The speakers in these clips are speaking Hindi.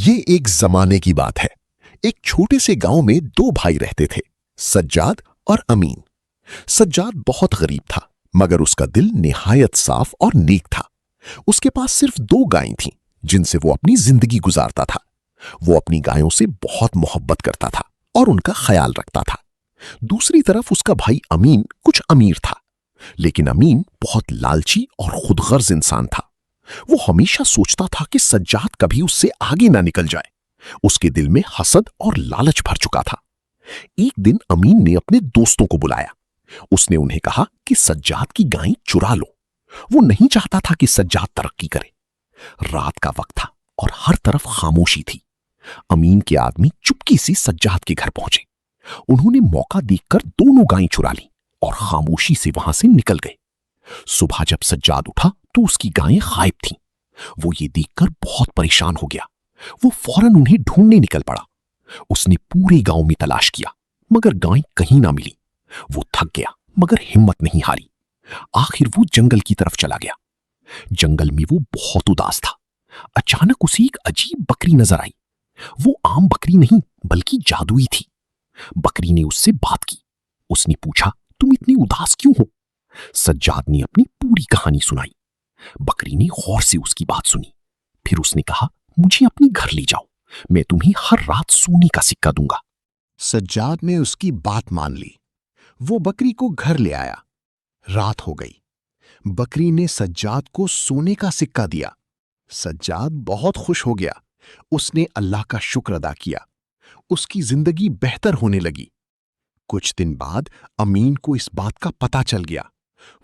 ये एक जमाने की बात है। एक छोटे से गांव में दो भाई रहते थे, सज्जाद और अमीन। सज्जाद बहुत गरीब था, मगर उसका दिल निहायत साफ और नेक था। उसके पास सिर्फ दो गायें थीं, जिनसे वो अपनी जिंदगी गुजारता था। वो अपनी गायों से बहुत मोहब्बत करता था और उनका ख्याल रखता था। दूसरी तरफ उसका भाई अमीन कुछ अमीर था, लेकिन अमीन बहुत लालची और खुदगर्ज इंसान था। वो हमेशा सोचता था कि सज्जाद कभी उससे आगे ना निकल जाए। उसके दिल में हसद और लालच भर चुका था। एक दिन अमीन ने अपने दोस्तों को बुलाया। उसने उन्हें कहा कि सज्जाद की गायें चुरा लो। वो नहीं चाहता था कि सज्जाद तरक्की करे। रात का वक्त था और हर तरफ खामोशी थी। अमीन के आदमी चुपकी से सज्जाद के घर पहुंचे। उन्होंने मौका देखकर दोनों गायें चुरा ली और खामोशी से वहां से निकल गए। सुबह जब सज्जाद उठा तो उसकी गायें गायब थीं। वो ये देखकर बहुत परेशान हो गया। वो फौरन उन्हें ढूंढने निकल पड़ा। उसने पूरे गांव में तलाश किया, मगर गायें कहीं ना मिली। वो थक गया, मगर हिम्मत नहीं हारी। आखिर वो जंगल की तरफ चला गया। जंगल में वो बहुत उदास था। अचानक उसे एक अजीब बकरी नजर आई। वो आम बकरी नहीं, बल्कि जादुई थी। बकरी ने उससे बात की। उसने पूछा, तुम इतनी उदास क्यों हो? सज्जाद ने अपनी पूरी कहानी सुनाई। बकरी ने गौर से उसकी बात सुनी। फिर उसने कहा, मुझे अपने घर ले जाओ, मैं तुम्हें हर रात सोने का सिक्का दूंगा। सज्जाद ने उसकी बात मान ली। वो बकरी को घर ले आया। रात हो गई। बकरी ने सज्जाद को सोने का सिक्का दिया। सज्जाद बहुत खुश हो गया। उसने अल्लाह का शुक्र अदा किया। उसकी जिंदगी बेहतर होने लगी। कुछ दिन बाद अमीन को इस बात का पता चल गया।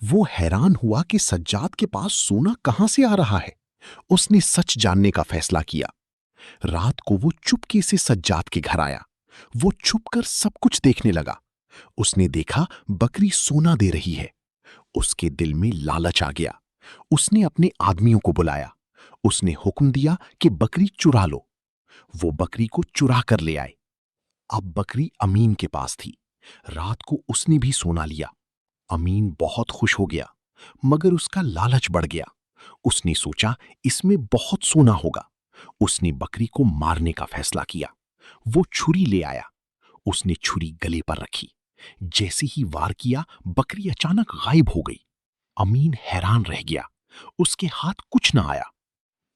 वो हैरान हुआ कि सज्जाद के पास सोना कहां से आ रहा है। उसने सच जानने का फैसला किया। रात को वो चुपके से सज्जाद के घर आया। वो छुपकर सब कुछ देखने लगा। उसने देखा बकरी सोना दे रही है। उसके दिल में लालच आ गया। उसने अपने आदमियों को बुलाया। उसने हुक्म दिया कि बकरी चुरा लो। वो बकरी को चुरा कर ले आए। अब बकरी अमीन के पास थी। रात को उसने भी सोना लिया। अमीन बहुत खुश हो गया, मगर उसका लालच बढ़ गया। उसने सोचा इसमें बहुत सोना होगा। उसने बकरी को मारने का फैसला किया। वो छुरी ले आया। उसने छुरी गले पर रखी। जैसे ही वार किया, बकरी अचानक गायब हो गई। अमीन हैरान रह गया। उसके हाथ कुछ ना आया।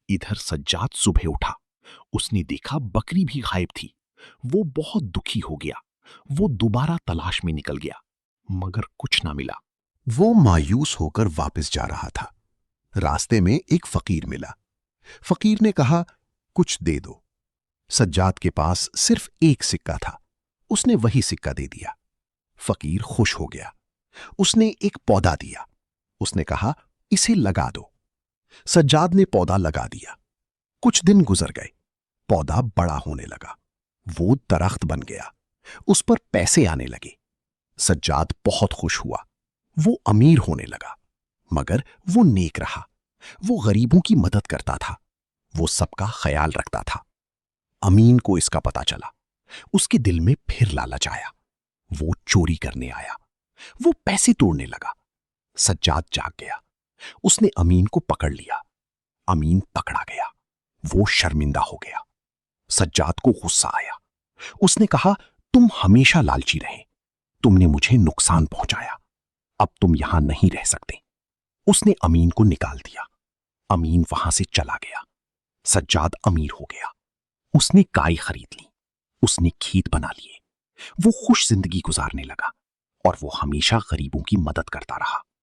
इधर सज्जाद सुबह उठा। उसने देखा बकरी भी गायब थी। वो बहुत दुखी हो गया। वो दोबारा तलाश में निकल गया, मगर कुछ ना मिला। वो मायूस होकर वापस जा रहा था। रास्ते में एक फकीर मिला। फकीर ने कहा, कुछ दे दो। सज्जाद के पास सिर्फ एक सिक्का था। उसने वही सिक्का दे दिया। फकीर खुश हो गया। उसने एक पौधा दिया। उसने कहा, इसे लगा दो। सज्जाद ने पौधा लगा दिया। कुछ दिन गुजर गए। पौधा बड़ा होने लगा। वो दरख्त बन गया। उस पर पैसे आने लगे। सज्जाद बहुत खुश हुआ। वो अमीर होने लगा, मगर वो नेक रहा। वो गरीबों की मदद करता था। वो सबका ख्याल रखता था। अमीन को इसका पता चला। उसके दिल में फिर लालच आया। वो चोरी करने आया। वो पैसे तोड़ने लगा। सज्जाद जाग गया। उसने अमीन को पकड़ लिया। अमीन पकड़ा गया। वो शर्मिंदा हो गया। सज्जाद को गुस्सा आया। उसने कहा, तुम हमेशा लालची रहे। तुमने मुझे नुकसान पहुंचाया। अब तुम यहां नहीं रह सकते। उसने अमीन को निकाल दिया। अमीन वहां से चला गया। सज्जाद अमीर हो गया। उसने गाय खरीद ली। उसने खेत बना लिए। वो खुश जिंदगी गुजारने लगा और वो हमेशा गरीबों की मदद करता रहा।